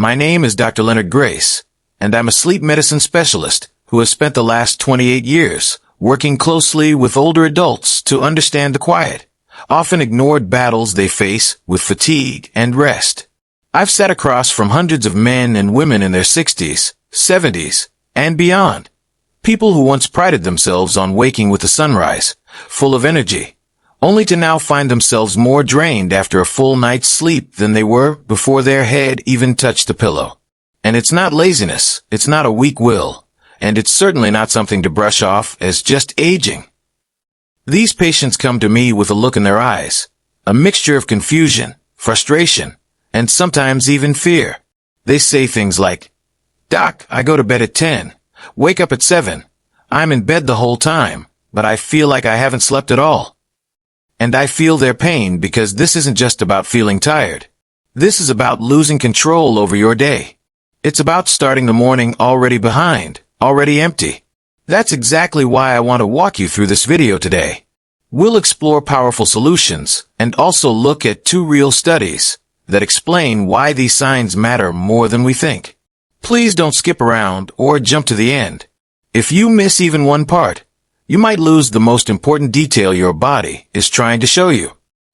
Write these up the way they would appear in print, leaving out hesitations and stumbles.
My name is Dr. Leonard Grace, and I'm a sleep medicine specialist who has spent the last 28 years working closely with older adults to understand the quiet, often ignored battles they face with fatigue and rest. I've sat across from hundreds of men and women in their 60s, 70s, and beyond. People who once prided themselves on waking with the sunrise, full of energy, only to now find themselves more drained after a full night's sleep than they were before their head even touched the pillow. And it's not laziness, it's not a weak will, and it's certainly not something to brush off as just aging. These patients come to me with a look in their eyes, a mixture of confusion, frustration, and sometimes even fear. They say things like, "Doc, I go to bed at 10, wake up at 7, I'm in bed the whole time, but I feel like I haven't slept at all." And I feel their pain because this isn't just about feeling tired. This is about losing control over your day. It's about starting the morning already behind, already empty. That's exactly why I want to walk you through this video today. We'll explore powerful solutions and also look at 2 real studies that explain why these signs matter more than we think. Please don't skip around or jump to the end. If you miss even one part, you might lose the most important detail your body is trying to show you.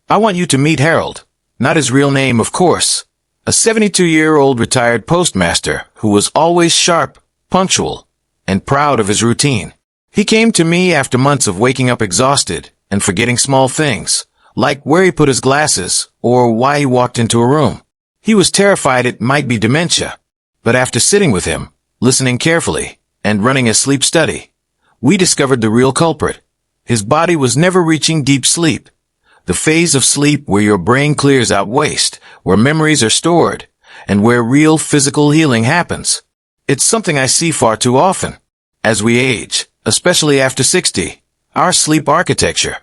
I want you to meet Harold, not his real name, of course, a 72-year-old retired postmaster who was always sharp, punctual, and proud of his routine. He came to me after months of waking up exhausted and forgetting small things, like where he put his glasses or why he walked into a room. He was terrified it might be dementia, but after sitting with him, listening carefully, and running a sleep study, we discovered the real culprit. His body was never reaching deep sleep, the phase of sleep where your brain clears out waste, where memories are stored, and where real physical healing happens. It's something I see far too often. As we age, especially after 60, our sleep architecture,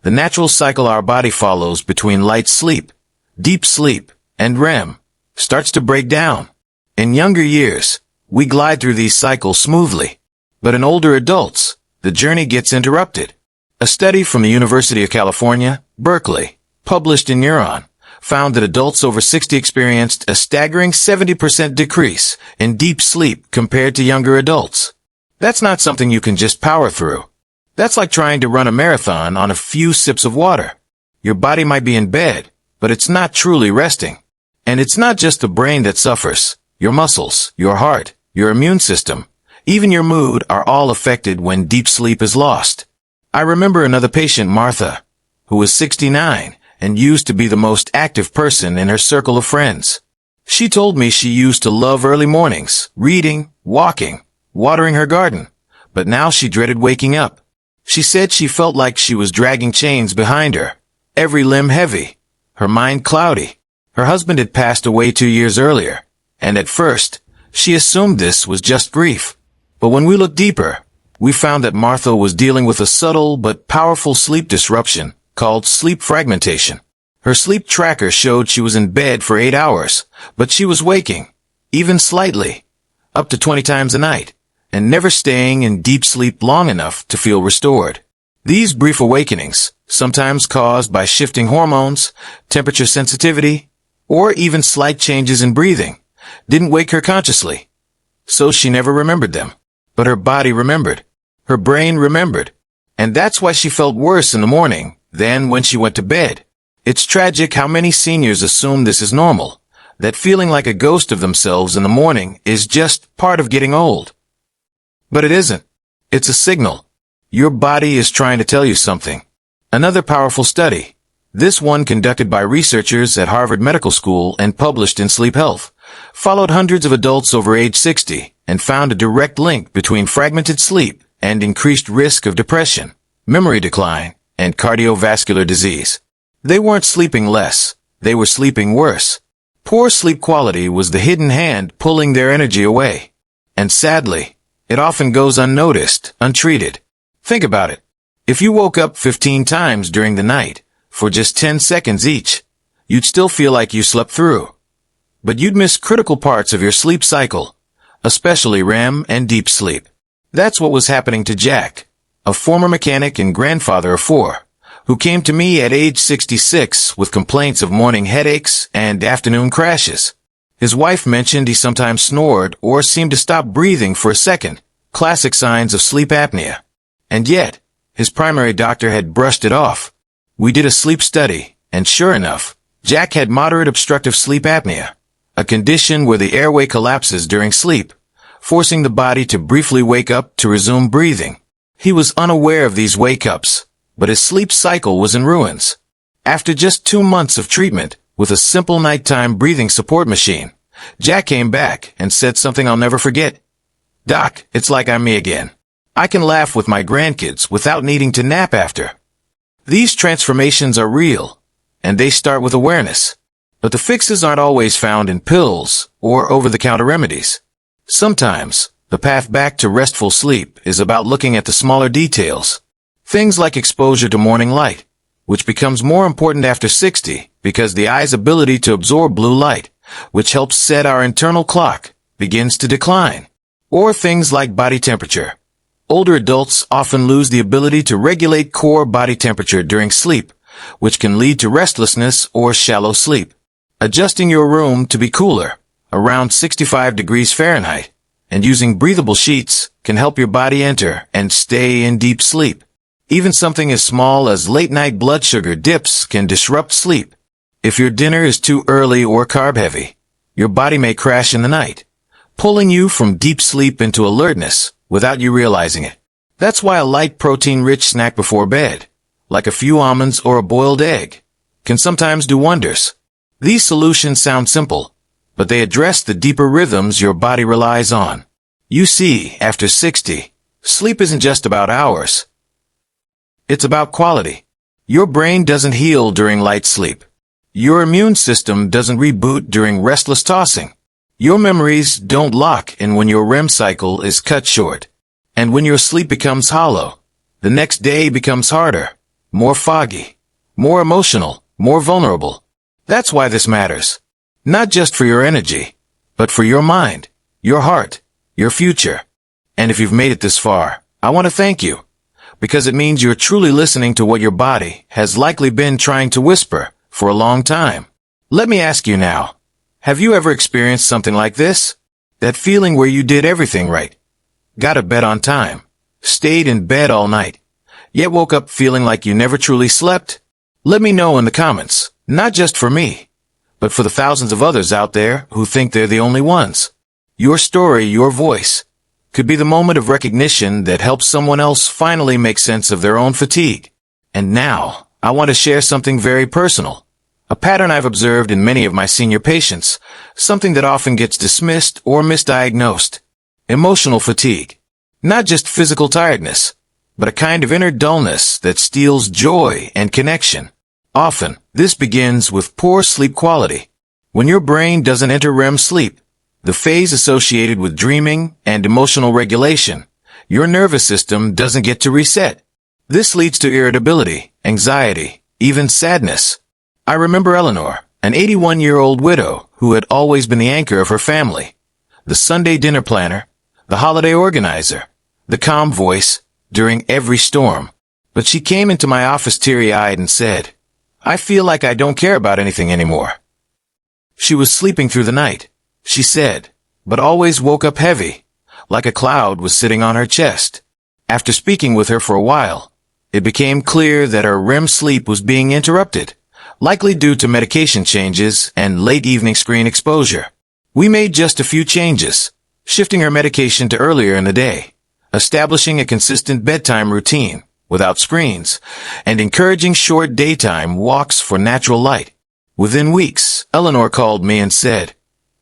the natural cycle our body follows between light sleep, deep sleep, and REM, starts to break down. In younger years, we glide through these cycles smoothly. But in older adults, the journey gets interrupted. A study from the University of California, Berkeley, published in Neuron, found that adults over 60 experienced a staggering 70% decrease in deep sleep compared to younger adults. That's not something you can just power through. That's like trying to run a marathon on a few sips of water. Your body might be in bed, but it's not truly resting. And it's not just the brain that suffers. Your muscles, your heart, your immune system, even your mood are all affected when deep sleep is lost. I remember another patient, Martha, who was 69 and used to be the most active person in her circle of friends. She told me she used to love early mornings, reading, walking, watering her garden, but now she dreaded waking up. She said she felt like she was dragging chains behind her, every limb heavy, her mind cloudy. Her husband had passed away 2 years earlier, and at first, she assumed this was just grief. But when we looked deeper, we found that Martha was dealing with a subtle but powerful sleep disruption called sleep fragmentation. Her sleep tracker showed she was in bed for 8 hours, but she was waking, even slightly, up to 20 times a night, and never staying in deep sleep long enough to feel restored. These brief awakenings, sometimes caused by shifting hormones, temperature sensitivity, or even slight changes in breathing, didn't wake her consciously, so she never remembered them. But her body remembered. Her brain remembered. And that's why she felt worse in the morning than when she went to bed. It's tragic how many seniors assume this is normal, that feeling like a ghost of themselves in the morning is just part of getting old. But it isn't. It's a signal. Your body is trying to tell you something. Another powerful study, this one conducted by researchers at Harvard Medical School and published in Sleep Health, followed hundreds of adults over age 60 and found a direct link between fragmented sleep and increased risk of depression, memory decline, and cardiovascular disease. They weren't sleeping less, they were sleeping worse. Poor sleep quality was the hidden hand pulling their energy away. And sadly, it often goes unnoticed, untreated. Think about it. If you woke up 15 times during the night, for just 10 seconds each, you'd still feel like you slept through. But you'd miss critical parts of your sleep cycle, especially REM and deep sleep. That's what was happening to Jack, a former mechanic and grandfather of 4, who came to me at age 66 with complaints of morning headaches and afternoon crashes. His wife mentioned he sometimes snored or seemed to stop breathing for a second, classic signs of sleep apnea. And yet, his primary doctor had brushed it off. We did a sleep study, and sure enough, Jack had moderate obstructive sleep apnea, a condition where the airway collapses during sleep, forcing the body to briefly wake up to resume breathing. He was unaware of these wake-ups, but his sleep cycle was in ruins. After just 2 months of treatment with a simple nighttime breathing support machine, Jack came back and said something I'll never forget. "Doc, it's like I'm me again. I can laugh with my grandkids without needing to nap after." These transformations are real, and they start with awareness. But the fixes aren't always found in pills or over-the-counter remedies. Sometimes, the path back to restful sleep is about looking at the smaller details. Things like exposure to morning light, which becomes more important after 60 because the eye's ability to absorb blue light, which helps set our internal clock, begins to decline. Or things like body temperature. Older adults often lose the ability to regulate core body temperature during sleep, which can lead to restlessness or shallow sleep. Adjusting your room to be cooler, around 65 degrees Fahrenheit, and using breathable sheets can help your body enter and stay in deep sleep. Even something as small as late-night blood sugar dips can disrupt sleep. If your dinner is too early or carb-heavy, your body may crash in the night, pulling you from deep sleep into alertness without you realizing it. That's why a light protein-rich snack before bed, like a few almonds or a boiled egg, can sometimes do wonders. These solutions sound simple, but they address the deeper rhythms your body relies on. You see, after 60, sleep isn't just about hours. It's about quality. Your brain doesn't heal during light sleep. Your immune system doesn't reboot during restless tossing. Your memories don't lock in when your REM cycle is cut short. And when your sleep becomes hollow, the next day becomes harder, more foggy, more emotional, more vulnerable. That's why this matters. Not just for your energy, but for your mind, your heart, your future. And if you've made it this far, I want to thank you, because it means you're truly listening to what your body has likely been trying to whisper for a long time. Let me ask you now, have you ever experienced something like this? That feeling where you did everything right, got to bed on time, stayed in bed all night, yet woke up feeling like you never truly slept? Let me know in the comments, not just for me, but for the thousands of others out there who think they're the only ones. Your story, your voice, could be the moment of recognition that helps someone else finally make sense of their own fatigue. And now, I want to share something very personal. A pattern I've observed in many of my senior patients, something that often gets dismissed or misdiagnosed. Emotional fatigue. Not just physical tiredness, but a kind of inner dullness that steals joy and connection. Often, this begins with poor sleep quality. When your brain doesn't enter REM sleep, the phase associated with dreaming and emotional regulation, your nervous system doesn't get to reset. This leads to irritability, anxiety, even sadness. I remember Eleanor, an 81-year-old widow who had always been the anchor of her family, the Sunday dinner planner, the holiday organizer, the calm voice during every storm. But she came into my office teary-eyed and said, "I feel like I don't care about anything anymore." She was sleeping through the night, she said, but always woke up heavy, like a cloud was sitting on her chest. After speaking with her for a while, it became clear that her REM sleep was being interrupted, likely due to medication changes and late evening screen exposure. We made just a few changes, shifting her medication to earlier in the day, establishing a consistent bedtime routine without screens, and encouraging short daytime walks for natural light. Within weeks, Eleanor called me and said,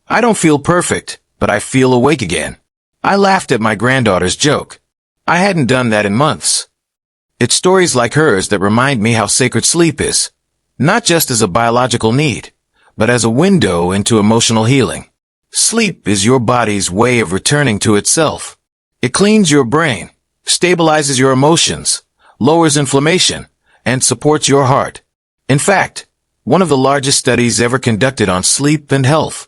"I don't feel perfect, but I feel awake again." I laughed at my granddaughter's joke. I hadn't done that in months. It's stories like hers that remind me how sacred sleep is, not just as a biological need, but as a window into emotional healing. Sleep is your body's way of returning to itself. It cleans your brain, stabilizes your emotions, lowers inflammation, and supports your heart. In fact, one of the largest studies ever conducted on sleep and health,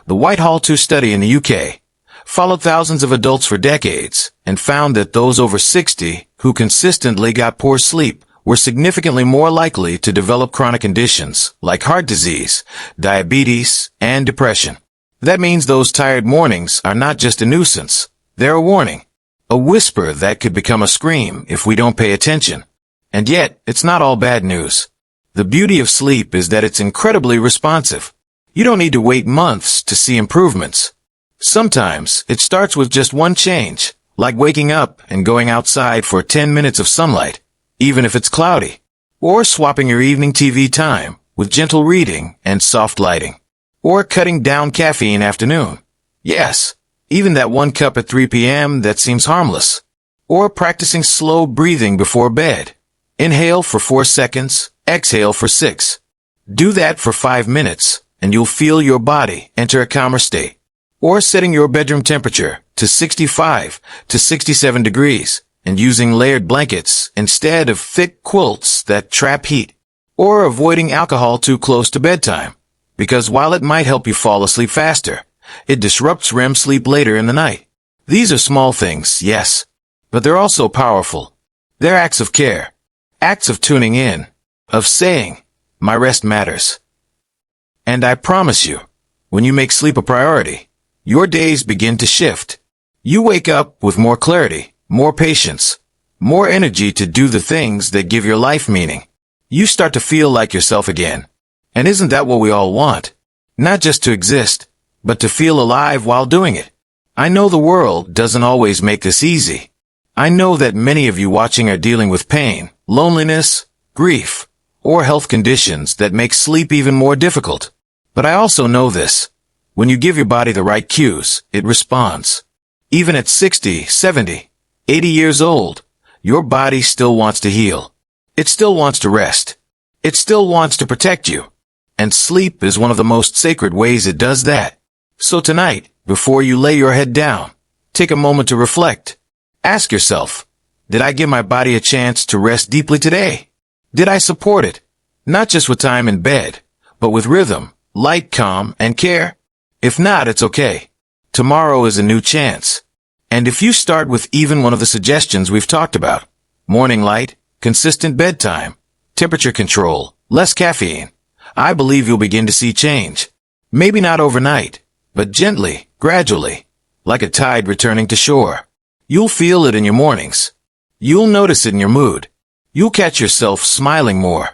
the Whitehall 2 study in the UK, followed thousands of adults for decades and found that those over 60 who consistently got poor sleep were significantly more likely to develop chronic conditions like heart disease, diabetes, and depression. That means those tired mornings are not just a nuisance. They're a warning. A whisper that could become a scream if we don't pay attention. And yet, it's not all bad news. The beauty of sleep is that it's incredibly responsive. You don't need to wait months to see improvements. Sometimes, it starts with just one change, like waking up and going outside for 10 minutes of sunlight, even if it's cloudy. Or swapping your evening TV time with gentle reading and soft lighting. Or cutting down caffeine afternoon. Yes, even that 1 cup at 3 p.m. that seems harmless. Or practicing slow breathing before bed. Inhale for 4 seconds, exhale for 6. Do that for 5 minutes, and you'll feel your body enter a calmer state. Or setting your bedroom temperature to 65 to 67 degrees, and using layered blankets instead of thick quilts that trap heat. Or avoiding alcohol too close to bedtime. Because while it might help you fall asleep faster, it disrupts REM sleep later in the night. These are small things, yes, but they're also powerful. They're acts of care, acts of tuning in, of saying, my rest matters. And I promise you, when you make sleep a priority, your days begin to shift. You wake up with more clarity, more patience, more energy to do the things that give your life meaning. You start to feel like yourself again. And isn't that what we all want? Not just to exist, but to feel alive while doing it. I know the world doesn't always make this easy. I know that many of you watching are dealing with pain, loneliness, grief, or health conditions that make sleep even more difficult. But I also know this. When you give your body the right cues, it responds. Even at 60, 70, 80 years old, your body still wants to heal. It still wants to rest. It still wants to protect you. And sleep is one of the most sacred ways it does that. So tonight, before you lay your head down, take a moment to reflect. Ask yourself, did I give my body a chance to rest deeply today? Did I support it? Not just with time in bed, but with rhythm, light, calm, and care? If not, it's okay. Tomorrow is a new chance. And if you start with even one of the suggestions we've talked about, morning light, consistent bedtime, temperature control, less caffeine, I believe you'll begin to see change. Maybe not overnight, but gently, gradually, like a tide returning to shore. You'll feel it in your mornings. You'll notice it in your mood. You'll catch yourself smiling more.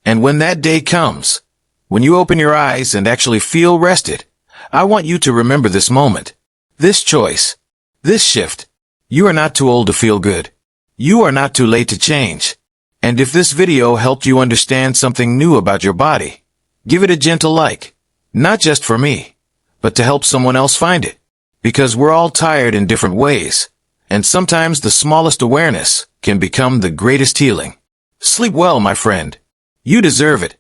And when that day comes, when you open your eyes and actually feel rested, I want you to remember this moment, this choice, this shift. You are not too old to feel good. You are not too late to change. And if this video helped you understand something new about your body, give it a gentle like, not just for me, but to help someone else find it. Because we're all tired in different ways, and sometimes the smallest awareness can become the greatest healing. Sleep well, my friend. You deserve it.